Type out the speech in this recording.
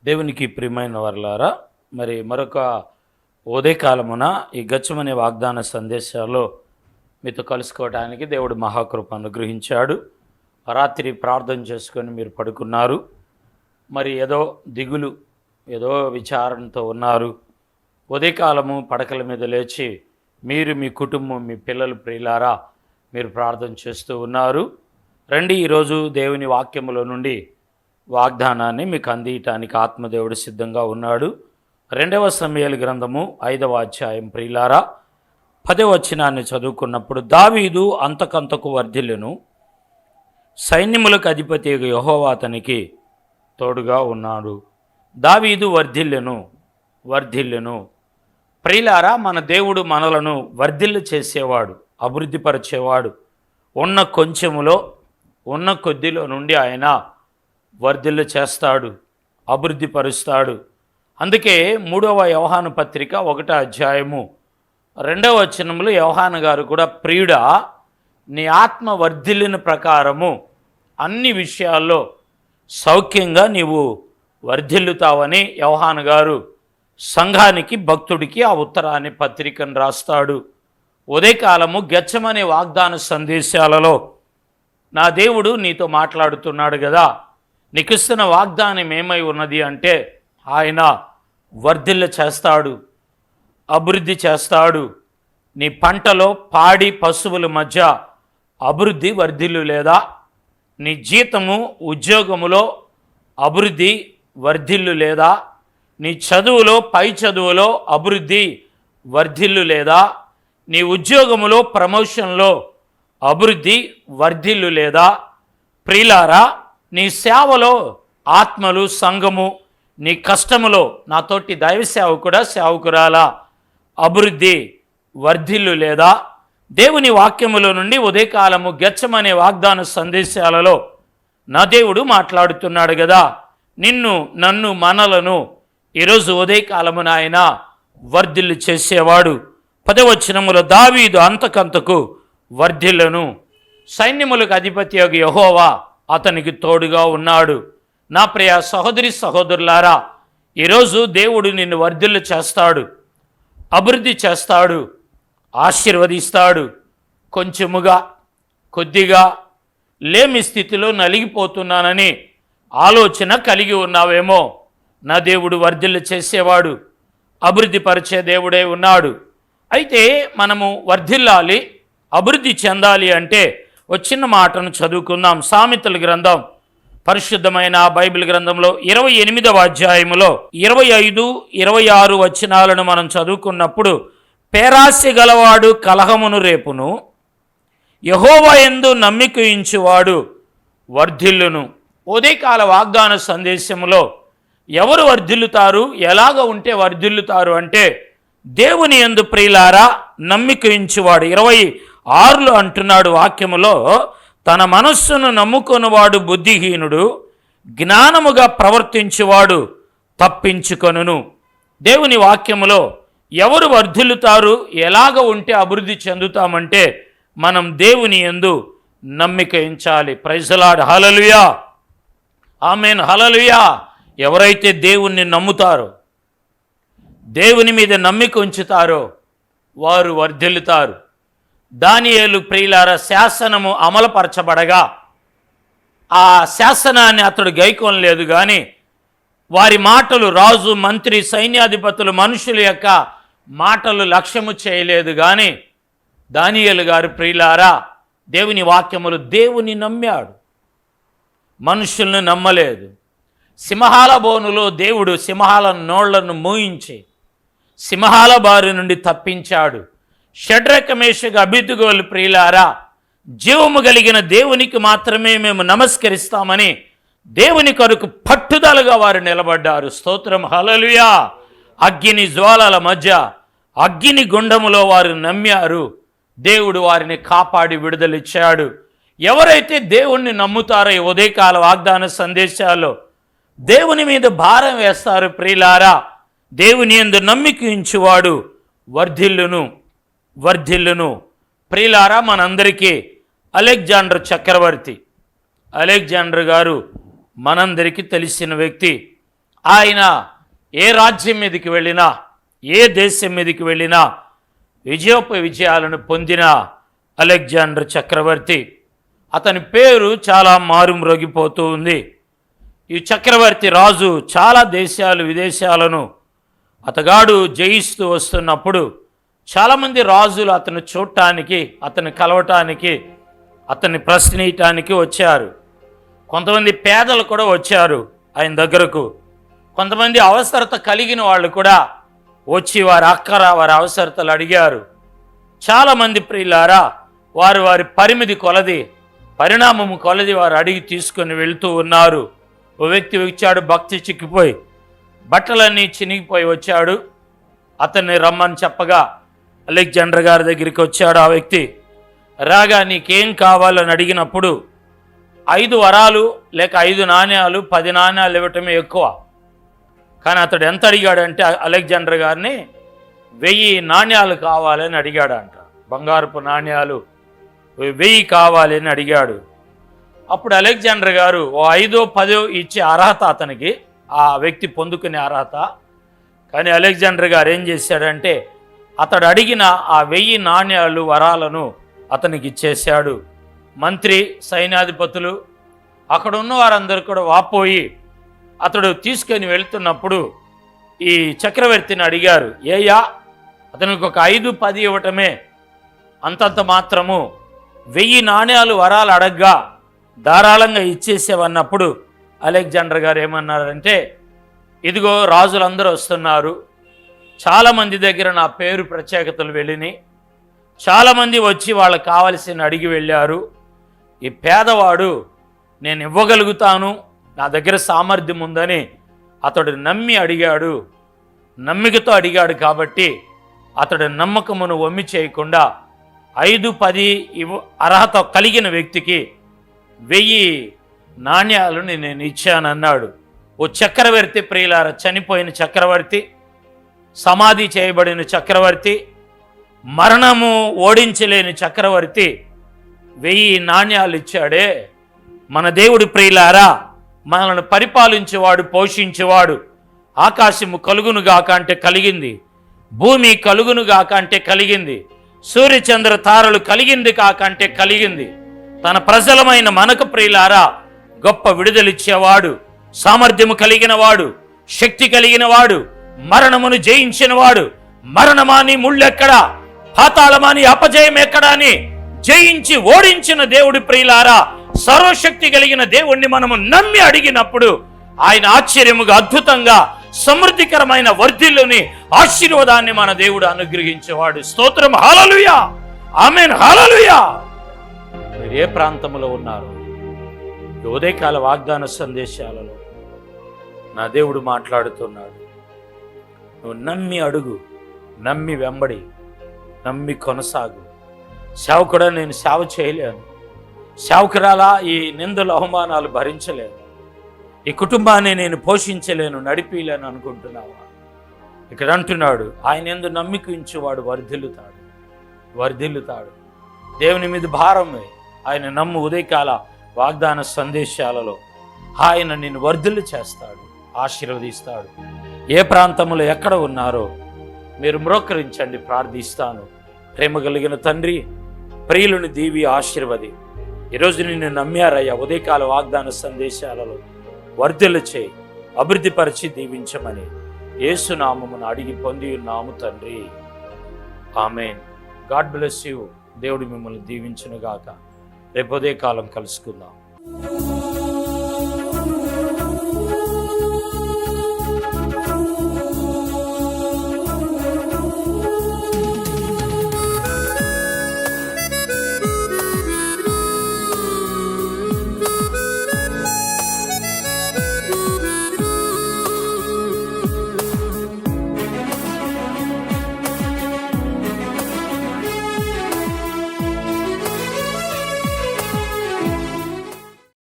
దేవునికి ప్రియమైన వారలారా, మరి మరొక ఉదయకాలమున ఈ గచ్చమనే వాగ్దాన సందేశాల్లో మీతో కలుసుకోవడానికి దేవుడు మహాకృప అనుగ్రహించాడు. రాత్రి ప్రార్థన చేసుకొని మీరు పడుకున్నారు. మరి ఏదో దిగులు, ఏదో విచారణతో ఉన్నారు. ఉదయకాలము పడకల మీద లేచి మీరు, మీ కుటుంబం, మీ పిల్లలు ప్రియులారా మీరు ప్రార్థన చేస్తూ ఉన్నారు. రండి, ఈరోజు దేవుని వాక్యములో నుండి వాగ్దానాన్ని మీకు అందియటానికి ఆత్మదేవుడు సిద్ధంగా ఉన్నాడు. 2వ సమూయేలు గ్రంథము 5వ అధ్యాయం ప్రియులారా 10వ వచనాన్ని చదువుకున్నప్పుడు, దావీదు అంతకంతకు వర్ధిల్లెను, సైన్యములకు అధిపతి యెహోవా అతనికి తోడుగా ఉన్నాడు. దావీదు వర్ధిల్లెను. ప్రియులారా, మన దేవుడు మనలను వర్ధిల్లు చేసేవాడు, అభివృద్ధిపరిచేవాడు. ఉన్న కొంచెములో, ఉన్న కొద్దిలో నుండి ఆయన వర్ధిల్లు చేస్తాడు, అభివృద్ధి పరుస్తాడు. అందుకే 3వ యోహాను పత్రిక 1వ అధ్యాయము 2వ వచనంలో యోహాను గారు కూడా, ప్రియుడా నీ ఆత్మ వర్ధిల్లిన ప్రకారము అన్ని విషయాల్లో సౌఖ్యంగా నీవు వర్ధిల్లుతావని యోహాను గారు సంఘానికి, భక్తుడికి ఆ ఉత్తరాన్ని పత్రికను రాస్తాడు. ఉదయకాలము గెచ్చమనే వాగ్దాన సందేశాలలో నా దేవుడు నీతో మాట్లాడుతున్నాడు కదా. నీకు ఇస్తున్న వాగ్దానం ఏమై ఉన్నది అంటే, ఆయన వర్ధిల్లు చేస్తాడు, అభివృద్ధి చేస్తాడు. నీ పంటలో, పాడి పశువుల మధ్య అభివృద్ధి, వర్ధిల్లు లేదా? నీ జీతము, ఉద్యోగములో అభివృద్ధి, వర్ధిల్లు లేదా? నీ చదువులో, పై చదువులో అభివృద్ధి, వర్ధిల్లు లేదా? నీ ఉద్యోగములో, ప్రమోషన్లో అభివృద్ధి, వర్ధిల్లు లేదా? ప్రియులారా, నీ సేవలో ఆత్మలు, సంఘము, నీ కష్టములో నాతోటి దైవ సేవకుడా, సేవకురాలా అభివృద్ధి, వర్ధిల్లు లేదా? దేవుని వాక్యములో నుండి ఉదయకాలము గెచ్చమనే వాగ్దాన సందేశాలలో నా దేవుడు మాట్లాడుతున్నాడు కదా. నిన్ను, నన్ను, మనలను ఈరోజు ఉదయకాలమున ఆయన వర్ధిల్లు చేసేవాడు. 10వ వచనములో, దావీదు అంతకంతకు వర్ధిల్లును, సైన్యములకు అధిపతి యెహోవా అతనికి తోడుగా ఉన్నాడు. నా ప్రియ సహోదరి సహోదరులారా, ఈరోజు దేవుడు నిన్ను వర్ధిల్లు చేస్తాడు, అభివృద్ధి చేస్తాడు, ఆశీర్వదిస్తాడు. కొంచెముగా, కొద్దిగా, లేమి స్థితిలో నలిగిపోతున్నానని ఆలోచన కలిగి ఉన్నావేమో, నా దేవుడు వర్ధిల్లు చేసేవాడు, అభివృద్ధి పరిచే దేవుడే ఉన్నాడు. అయితే మనము వర్ధిల్లాలి, అభివృద్ధి చెందాలి అంటే ఒక చిన్న మాటను చదువుకుందాం. సామెతల గ్రంథం, పరిశుద్ధమైన బైబిల్ గ్రంథంలో 28వ అధ్యాయములో 25, 26 వచనాలను మనం చదువుకున్నప్పుడు, పేరాశ గలవాడు కలహమును రేపును, యెహోవా యందు నమ్మిక ఉంచువాడు వర్ధిల్లును. ఉదయకాల వాగ్దాన సందేశంలో ఎవరు వర్ధిల్లుతారు, ఎలాగ ఉంటే వర్ధిల్లుతారు అంటే, దేవుని యందు ప్రియులారా నమ్మిక ఉంచువాడు. 26లో అంటున్నాడు వాక్యములో, తన మనస్సును నమ్ముకొనువాడు బుద్ధిహీనుడు, జ్ఞానముగా ప్రవర్తించువాడు తప్పించుకొనును. దేవుని వాక్యములో ఎవరు వర్ధిల్లుతారు, ఎలాగ ఉంటే అభివృద్ధి చెందుతామంటే, మనం దేవుని యందు నమ్మిక ఉంచాలి. ప్రైజ్ ది లార్డ్, హల్లెలూయా, ఆమేన్, హల్లెలూయా. ఎవరైతే దేవుణ్ణి నమ్ముతారో, దేవుని మీద నమ్మిక ఉంచుతారో వారు వర్ధిల్లుతారు. దానియేలు ప్రియులారా, శాసనము అమలుపరచబడగా ఆ శాసనాన్ని అతడు గైకొనలేదు, కానీ వారి మాటలు, రాజు, మంత్రి, సైన్యాధిపతులు, మనుషుల యొక్క మాటలు లక్ష్యము చేయలేదు. కానీ దానియేలు గారు ప్రియులారా దేవుని వాక్యములు, దేవుని నమ్మాడు, మనుషులను నమ్మలేదు. సింహాల బోనులో దేవుడు సింహాల నోళ్లను మూయించి సింహాల బారి నుండి తప్పించాడు. షడ్రక, మేషక, అబేద్నెగోలు ప్రియులారా, జీవము కలిగిన దేవునికి మాత్రమే మేము నమస్కరిస్తామని దేవుని కొరకు పట్టుదలగా వారు నిలబడ్డారు. స్తోత్రం, హల్లెలూయా. అగ్ని జ్వాలల మధ్య, అగ్ని గుండములో వారు నమ్మారు. దేవుడు వారిని కాపాడి విడుదలిచ్చాడు. ఎవరైతే దేవుణ్ణి నమ్ముతారో ఈ ఉదయకాల వాగ్దాన సందేశాల్లో దేవుని మీద భారం వేస్తారు ప్రియులారా, దేవుని యందు నమ్మిక ఉంచువాడు వర్ధిల్లును. ప్రియులారా, మనందరికీ అలెగ్జాండర్ చక్రవర్తి, అలెగ్జాండర్ గారు మనందరికీ తెలిసిన వ్యక్తి. ఆయన ఏ రాజ్యం మీదకి వెళ్ళినా, ఏ దేశం మీదకి వెళ్ళినా విజయాలను పొందిన అలెగ్జాండర్ చక్రవర్తి. అతని పేరు చాలా మారుమ్రోగిపోతూ ఉంది. ఈ చక్రవర్తి రాజు చాలా దేశాలు విదేశాలను అతగాడు జయిస్తూ వస్తున్నప్పుడు చాలామంది రాజులు అతను చూడటానికి, అతన్ని కలవటానికి, అతన్ని ప్రశ్నించటానికి వచ్చారు. కొంతమంది పేదలు కూడా వచ్చారు ఆయన దగ్గరకు. కొంతమంది అవసరత కలిగిన వాళ్ళు కూడా వచ్చి వారి అవసరతలు అడిగారు. చాలామంది ప్రియులారా వారి పరిమితి కొలది, పరిణామము కొలది వారు అడిగి తీసుకొని వెళ్తూ ఉన్నారు. ఓ వ్యక్తి వచ్చాడు, భక్తి చిక్కిపోయి బట్టలన్నీ చినిగిపోయి వచ్చాడు. అతన్ని రమ్మని చెప్పగా అలెగ్జాండర్ గారి దగ్గరికి వచ్చాడు. ఆ వ్యక్తి రాగా నీకేం కావాలని అడిగినప్పుడు 5 వరాలు లేక 5 నాణ్యాలు 10 నాణ్యాలు ఇవ్వటమే ఎక్కువ. కానీ అతడు ఎంత అడిగాడంటే అలెగ్జాండర్ గారిని 1000 నాణ్యాలు కావాలని అడిగాడంట. బంగారపు నాణ్యాలు 1000 కావాలని అడిగాడు. అప్పుడు అలెగ్జాండర్ గారు 5 10 ఇచ్చే అర్హత అతనికి, ఆ వ్యక్తి పొందుకునే అర్హత. కానీ అలెగ్జాండర్ గారు ఏం చేశాడంటే అతడు అడిగిన ఆ 1000 నాణ్యాలు వరాలను అతనికి ఇచ్చేశాడు. మంత్రి, సైన్యాధిపతులు అక్కడ ఉన్న వారందరూ కూడా వాపోయి అతడు తీసుకొని వెళ్తున్నప్పుడు ఈ చక్రవర్తిని అడిగారు, ఏయా అతనికి ఒక 5 10 ఇవ్వటమే అంతంత మాత్రము, 1000 నాణ్యాలు వరాలు అడగ్గా ధారాళంగా ఇచ్చేసేవన్నప్పుడు అలెగ్జాండర్ గారు ఏమన్నారంటే, ఇదిగో రాజులందరూ వస్తున్నారు, చాలామంది దగ్గర నా పేరు ప్రత్యేకతలు వెళ్ళినాయి, చాలామంది వచ్చి వాళ్ళకి కావలసిన అడిగి వెళ్ళారు. ఈ పేదవాడు నేను ఇవ్వగలుగుతాను, నా దగ్గర సామర్థ్యం ఉందని అతడు నమ్మి అడిగాడు. నమ్మికతో అడిగాడు కాబట్టి అతడు నమ్మకమును వమ్మి చేయకుండా 5 10 అర్హత కలిగిన వ్యక్తికి 1000 నాణ్యాలను నేను ఇచ్చానన్నాడు. ఓ చక్రవర్తి ప్రియులార, చనిపోయిన చక్రవర్తి, సమాధి చేయబడిన చక్రవర్తి, మరణము ఓడించలేని చక్రవర్తి 1000 నాణ్యాలు ఇచ్చాడే. మన దేవుడి ప్రియులారా, మనల్ని పరిపాలించేవాడు, పోషించేవాడు. ఆకాశము కలుగునుగాక అంటే కలిగింది, భూమి కలుగునుగాక అంటే కలిగింది, సూర్యచంద్ర తారలు కలిగింది కాక అంటే కలిగింది. తన ప్రజలమైన మనకు ప్రియులారా గొప్ప విడుదలిచ్చేవాడు, సామర్థ్యము కలిగిన వాడు, శక్తి కలిగిన వాడు, మరణమును జయించినవాడు. మరణమాని ముళ్ళెక్కడా, పాతాళమాని అపజయం ఎక్కడా అని జయించి ఓడించిన దేవుడి ప్రియులారా, సర్వశక్తి కలిగిన దేవుణ్ణి మనము నమ్మి అడిగినప్పుడు ఆయన ఆశ్చర్యముగా, అద్భుతంగా, సమృద్ధికరమైన వర్ధిల్లుని, ఆశీర్వాదాన్ని మన దేవుడు అనుగ్రహించేవాడు. స్తోత్రం, హల్లెలూయా, ఆమేన్, హల్లెలూయా. మీరు ఏ ప్రాంతంలో ఉన్నారు? ఉదయకాల వాగ్దాన సందేశాలలో నా దేవుడు మాట్లాడుతున్నాడు. నువ్వు నమ్మి అడుగు, నమ్మి వెంబడి, నమ్మి కొనసాగు. సేవకుడా నేను సేవ చేయలేను, సేవకురాలా ఈ నిందలు అవమానాలు భరించలేను, ఈ కుటుంబాన్ని నేను పోషించలేను, నడిపిలేను అనుకుంటున్నావా? ఇక్కడ అంటున్నాడు, ఆయన యందు నమ్మిక ఉంచేవాడు వర్ధిల్లుతాడు. దేవుని మీద భారం ఆయన నమ్ము. ఉదయకాల వాగ్దాన సందేశాలలో ఆయన నిన్ను వర్ధిల్లు చేస్తాడు, ఆశీర్వదిస్తాడు. ఏ ప్రాంతంలో ఎక్కడ ఉన్నారో మీరు మ్రోకరించండి, ప్రార్థిస్తాను. ప్రేమ కలిగిన తండ్రి, ప్రియులను దీవి ఆశీర్వది. ఈరోజు నిన్ను నమ్మారయ్యా, ఉదయకాల వాగ్దాన సందేశాలలో వర్ధిల్లు చేయి, అభివృద్ధిపరిచి దీవించమని యేసు నామమున అడిగి పొంది ఉన్నాము తండ్రి, ఆమేన్. God bless you. దేవుడు మిమ్మల్ని దీవించునుగాక. రేపు ఉదయకాలం కలుసుకుందాం.